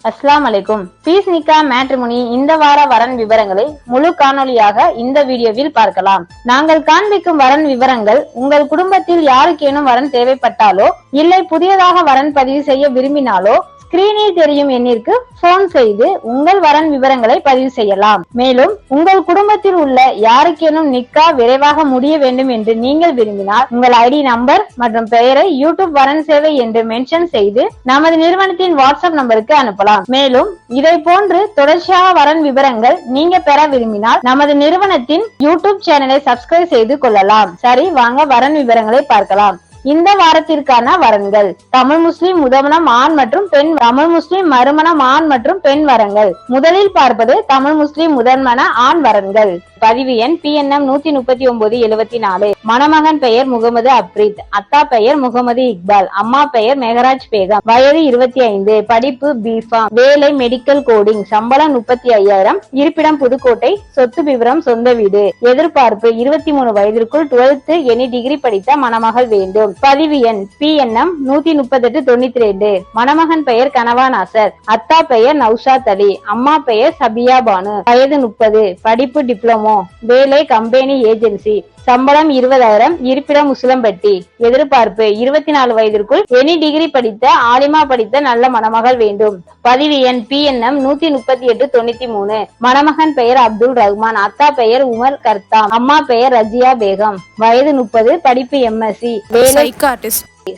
அஸ்ஸலாமு அலைக்கும். பீஸ் நிக்கா மேட்ரிமோனி இந்த வார வரன் விவரங்களை முழு காணொலியாக இந்த வீடியோவில் பார்க்கலாம். நாங்கள் காண்பிக்கும் வரன் விவரங்கள் உங்கள் குடும்பத்தில் யாருக்கேனும் வரன் தேவைப்பட்டாலோ இல்லை புதியதாக வரன் பதிவு செய்ய விரும்பினாலோ ஸ்கிரீனில் தெரியும் எண்ணிற்கு போன் செய்து உங்கள் வரன் விவரங்களை பதிவு செய்யலாம். மேலும் உங்கள் குடும்பத்தில் உள்ள யாருக்கேனும் நிக்கா விரைவாக முடிய வேண்டும் என்று நீங்கள் விரும்பினால் உங்கள் ஐடி நம்பர் மற்றும் பெயரை யூடியூப் வரன் சேவை என்று மென்ஷன் செய்து நமது நிறுவனத்தின் வாட்ஸ்அப் நம்பருக்கு அனுப்பலாம். மேலும் இதை போன்று தொடர்ச்சியாக வரன் விவரங்கள் நீங்க பெற விரும்பினால் நமது நிறுவனத்தின் யூடியூப் சேனலை சப்ஸ்கிரைப் செய்து கொள்ளலாம். சரி, வாங்க வரன் விவரங்களை பார்க்கலாம். இந்த வாரத்திற்கான வரன்கள்: தமிழ் முஸ்லிம் முதமணம் ஆண் மற்றும் பெண், தமிழ் முஸ்லிம் மறுமணம் ஆண் மற்றும் பெண் வரன்கள். முதலில் பார்ப்பது தமிழ் முஸ்லிம் முதன்மண ஆண் வரன்கள். பதிவு எண் PNM 13974. மணமகன் பெயர் முகமது அப்ரீத், அத்தா பெயர் முகமது இக்பால், அம்மா பெயர் மெஹராஜ் பேகம், வயது 25, படிப்பு B.Pharm, வேலை மெடிக்கல் கோடிங், சம்பளம் 35,000, இருப்பிடம் புதுக்கோட்டை, சொத்து விவரம் சொந்த வீடு, எதிர்பார்ப்பு 23 வயதிற்குள் 12th எனி டிகிரி படித்த மணமகள் வேண்டும். பதிவு எண் PNM 13892. மணமகன் பெயர் கனவா நாசர், அத்தா பெயர் நௌஷாத் அலி, அம்மா பெயர் சபியா பானு, வயது 30, படிப்பு டிப்ளமோ, வேலை கம்பெனி ஏஜென்சி, சம்பளம் 20,000, இருப்பிடம் உசிலம்பட்டி, எதிர்பார்ப்பு 24 வயதிற்குள் எனி டிகிரி படித்த ஆலிமா படித்த நல்ல மணமகள் வேண்டும். பதிவு எண் PNM 13893. மணமகன் பெயர் அப்துல் ரஹ்மான், அத்தா பெயர் உமர் கர்தாம், அம்மா பெயர் ரஜியா பேகம், வயது 30, படிப்பு MSc, வேலை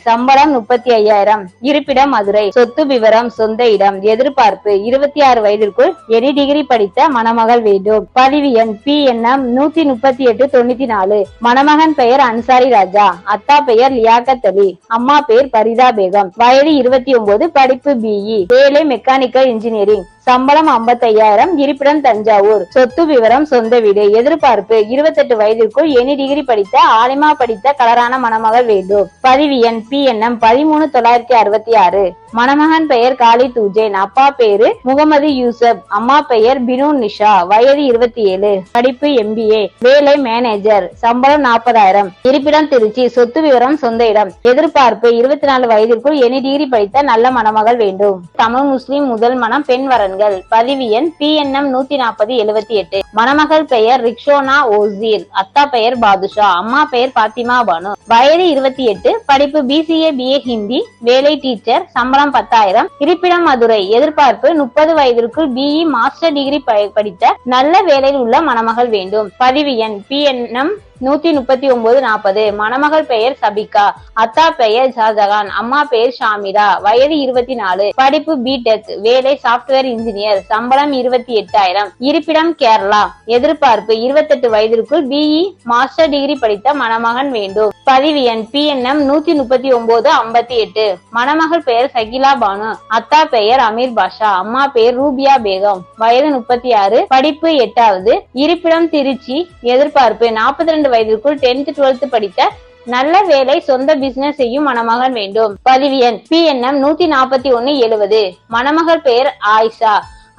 சம்பளம் 35,000, இருப்பிடம் மதுரை, சொத்து விவரம் சொந்த இடம், எதிர்பார்ப்பு 26 வயதிற்குள் எனி டிகிரி படித்த மணமகள் வேண்டும். பதிவு எண் PNM 13894. மணமகன் பெயர் அன்சாரி ராஜா, அத்தா பெயர் லியாகத் அலி, அம்மா பெயர் பரிதா பேகம், வயது 29, படிப்பு BE, வேலை மெக்கானிக்கல் இன்ஜினியரிங், சம்பளம் 55,000, இருப்பிடம் தஞ்சாவூர், சொத்து விவரம் சொந்த வீடு, எதிர்பார்ப்பு 28 வயதிற்குள் எனி டிகிரி படித்த ஆலிமா படித்த கலரான மணமகள் வேண்டும். பதிவு எண் PNM 13966. மணமகன் பெயர் காலித் உஜேன், அப்பா பெயரு முகமது யூசப், அம்மா பெயர் பினு நிஷா, வயது 27, படிப்பு MBA, வேலை மேனேஜர், சம்பளம் 40,000, இருப்பிடம் திருச்சி, சொத்து விவரம் சொந்த இடம், எதிர்பார்ப்பு 24 வயதிற்குள் எனி டிகிரி படித்த நல்ல மணமகள் வேண்டும். தமிழ் முஸ்லிம் முதல் மணம் பெண் வரன்கள். பதிவு எண் PNM 14078. மணமகள் பெயர் ரிக்ஷோனா ஓசீர், அத்தா பெயர் பாதுஷா, அம்மா பெயர் பாத்திமா பானு, வயது 28, படிப்பு BCA BA ஹிந்தி, வேலை டீச்சர், சம்பளம் 10,000, இருப்பிடம் மதுரை, எதிர்பார்ப்பு 30 வயதிற்குள் BE மாஸ்டர் டிகிரி படித்த நல்ல வேலையில் உள்ள மணமகள் வேண்டும். பதிவு எண் PNM 13940. மணமகள் பெயர் சபிகா, அத்தா பெயர் ஷாஜகான், அம்மா பெயர் ஷாமிரா, வயது 24, படிப்பு B.Tech, வேலை சாப்ட்வேர் இன்ஜினியர், சம்பளம் 28,000, இருப்பிடம் கேரளா, எதிர்பார்ப்பு 28 வயதிற்குள் BE மாஸ்டர் டிகிரி படித்த மணமகன் வேண்டும். பதிவு எண் PNM 13958. மணமகள் பெயர் சகிலா பானு, அத்தா பெயர் அமீர் பாஷா, அம்மா பெயர் ரூபியா பேகம், வயது 36, படிப்பு 8வது, இருப்பிடம் திருச்சி, எதிர்பார்ப்பு 42 வயதிற்குள் 10th 12th படித்த நல்ல வேலை சொந்த பிசினஸ் செய்யும் மணமகன் வேண்டும். பதிவு எண் PNM 14170. மணமகள் பெயர் ஆயிஷா,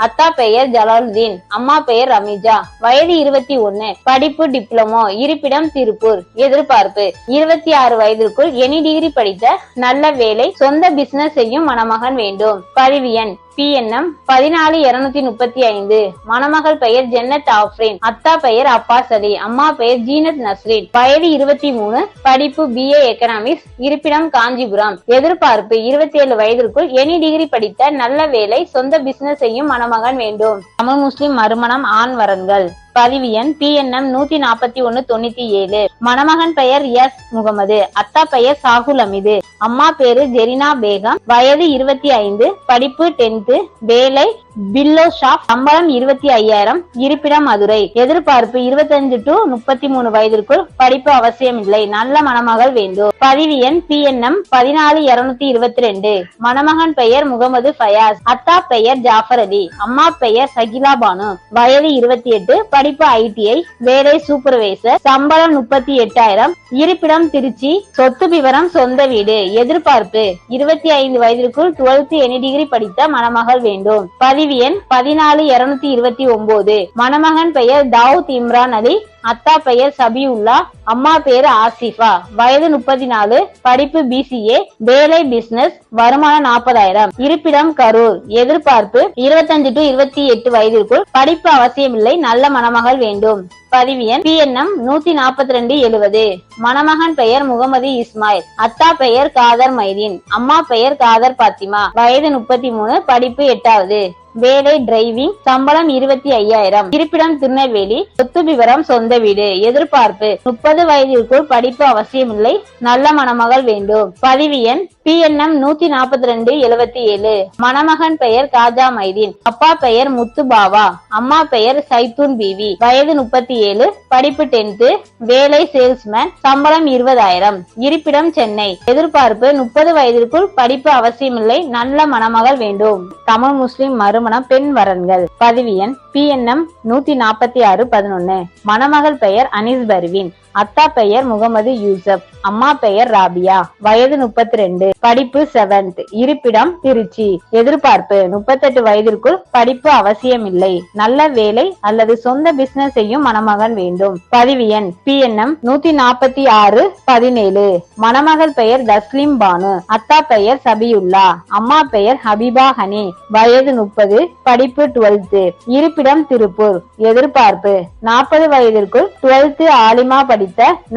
அத்தா பெயர் ஜலாலுதீன், அம்மா பெயர் ரமிஜா, வயது 21, படிப்பு டிப்ளமோ, இருப்பிடம் திருப்பூர், எதிர்பார்ப்பு 26 வயதிற்குள் எனி டிகிரி படித்த நல்ல வேலை சொந்த பிசினஸ் செய்யும் மணமகன் வேண்டும். பதிவு எண் PNM 14235. மணமகள் பெயர் ஜன்னத் ஆஃப்ரின், அத்தா பெயர் அப்பாஸ் அலி, அம்மா பெயர் ஜீனத் நஸ்ரீன், வயது 23, படிப்பு BA எக்கனாமிக்ஸ், இருப்பிடம் காஞ்சிபுரம், எதிர்பார்ப்பு 27 வயதிற்குள் எனி டிகிரி படித்த நல்ல வேலை சொந்த பிசினஸ் செய்யும் மணமகன் வேண்டும். தமிழ் முஸ்லிம் மறுமணம் ஆண் வரன்கள். பதிவு எண் PNM 14197. மணமகன் பெயர் எஸ் முகமது, அத்தா பெயர் சாகுல் அமீது, அம்மா பேரு ஜெரினா பேகம், வயது 25, படிப்பு 10th, வேலை பில்லோ ஷாப், சம்பளம் 25,000, இருப்பிடம் மதுரை, எதிர்பார்ப்பு 25 to 33 வயதிற்குள் படிப்பு அவசியம் இல்லை, நல்ல மணமகள் வேண்டும். பதிவு எண் PNM 14222. மணமகன் பெயர் முகமது ஃபயாஸ், அத்தா பெயர் ஜாஃபர் அலி, அம்மா பெயர் சகிலா பானு, வயது 28, படிப்பு ITI, வேலை சூப்பர்வைசர், சம்பளம் 38,000, இருப்பிடம் திருச்சி, சொத்து விவரம் சொந்த வீடு, எதிர்பார்ப்பு 25 வயதிற்குள் 12th எனி டிகிரி படித்த மணமகள் வேண்டும். பதிவு எண் 14229. மணமகன் பெயர் தாவூத் இம்ரான் அலி, அத்தா பெயர் சபியுல்லா, அம்மா பெயர் ஆசிஃபா, வயது 34, படிப்பு BCA, வேலை பிசினஸ், வருமானம் 40,000, இருப்பிடம் கரூர். எதிர்பார்ப்பு 25 to 28 வயதிற்குள், படிப்பு அவசியமில்லை, நல்ல மணமகள் வேண்டும். பதிவு எண் PNM 14270. மணமகன் பெயர் முகமது இஸ்மாயில், அத்தா பெயர் காதர் மைதீன், அம்மா பெயர் காதர் பாத்திமா, வயது 33, படிப்பு 8வது, வேலை டிரைவிங், சம்பளம் 25,000, இருப்பிடம் திருநெல்வேலி, சொத்து விவரம் சொந்த வீடு. எதிர்பார்ப்பு 30 வயதிற்குள், படிப்பு அவசியமில்லை, நல்ல மணமகள் வேண்டும். பதிவு எண் PNM 14277. மணமகன் பெயர் காஜா மைதீன், அப்பா பெயர் முத்து பாவா, அம்மா பெயர் சைத்தூன் பிவி, வயது 37, படிப்பு 10th, வேலை சேல்ஸ்மேன், சம்பளம் 20,000, இருப்பிடம் சென்னை. எதிர்பார்ப்பு 30 வயதிற்குள், படிப்பு அவசியமில்லை, நல்ல மணமகள் வேண்டும். தமிழ் முஸ்லிம் மறுமணம் பெண் வரன்கள். பதிவு எண் PNM 14611. மணமகள் பெயர் அனிஸ் பர்வீன், அத்தா பெயர் முகமது யூசப், அம்மா பெயர் ராபியா, வயது 32, படிப்பு 7th, இருப்பிடம் திருச்சி. எதிர்பார்ப்பு 38 வயதிற்குள், படிப்பு அவசியமில்லை, நல்ல வேலை அல்லது சொந்த பிசினஸ் செய்யும் மணமகன் வேண்டும். பதிவு எண் PNM 14617. மணமகள் பெயர் தஸ்லீம் பானு, அத்தா பெயர் சபியுல்லா, அம்மா பெயர் ஹபீபா ஹனி, வயது 30, படிப்பு 12th, இருப்பிடம் திருப்பூர். எதிர்பார்ப்பு 40 வயதிற்குள் 12th ஆலிமா படித்த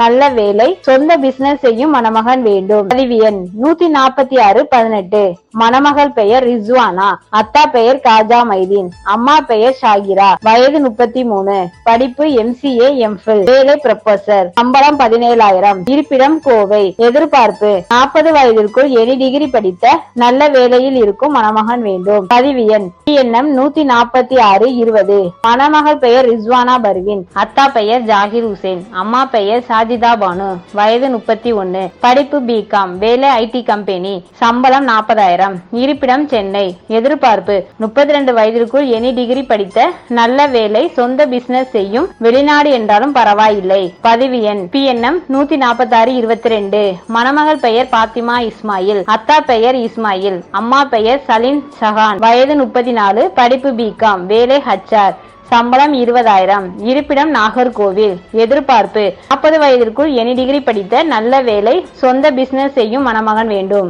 நல்ல வேலை, சொந்த பிசினஸ் செய்யும் மணமகன் வேண்டும். பதிவு எண் 14618. மணமகள் பெயர் ரிஸ்வானா, அத்தா பெயர் காஜா மைதீன், அம்மா பெயர் ஷாகிரா, வயது 33, படிப்பு MCA MPhil, வேலை ப்ரொஃபசர், சம்பளம் 17,000, இருப்பிடம் கோவை. எதிர்பார்ப்பு 40 வயதிற்குள் எனி டிகிரி படித்த நல்ல வேலையில் இருக்கும் மணமகன் வேண்டும். பதிவு எண் PNM 14620. மணமகள் பெயர் ரிஸ்வானா பர்வீன், அத்தா பெயர் ஜாகிர் ஹுசேன், அம்மா பெயர் சாஜிதா பானு, வயது 31, படிப்பு BCom, வேலை IT கம்பெனி, சம்பளம் 40,000, இருப்பிடம் சென்னை. எதிர்பார்ப்பு 32 வயதிற்குள் எனி டிகிரி படித்த நல்ல வேலை, சொந்த பிசினஸ் செய்யும், வெளிநாடு என்றாலும் பரவாயில்லை. பதிவு எண் PNM 14622. மணமகள் பெயர் பாத்திமா இஸ்மாயில், அத்தா பெயர் இஸ்மாயில், அம்மா பெயர் சலீன் ஷஹான், வயது 34, படிப்பு BCom, வேலை HR, சம்பளம் 20,000, இருப்பிடம் நாகர்கோவில். எதிர்பார்ப்பு 40 வயதிற்குள் எனி டிகிரி படித்த நல்ல வேலை, சொந்த பிசினஸ் செய்யும் மணமகன் வேண்டும்.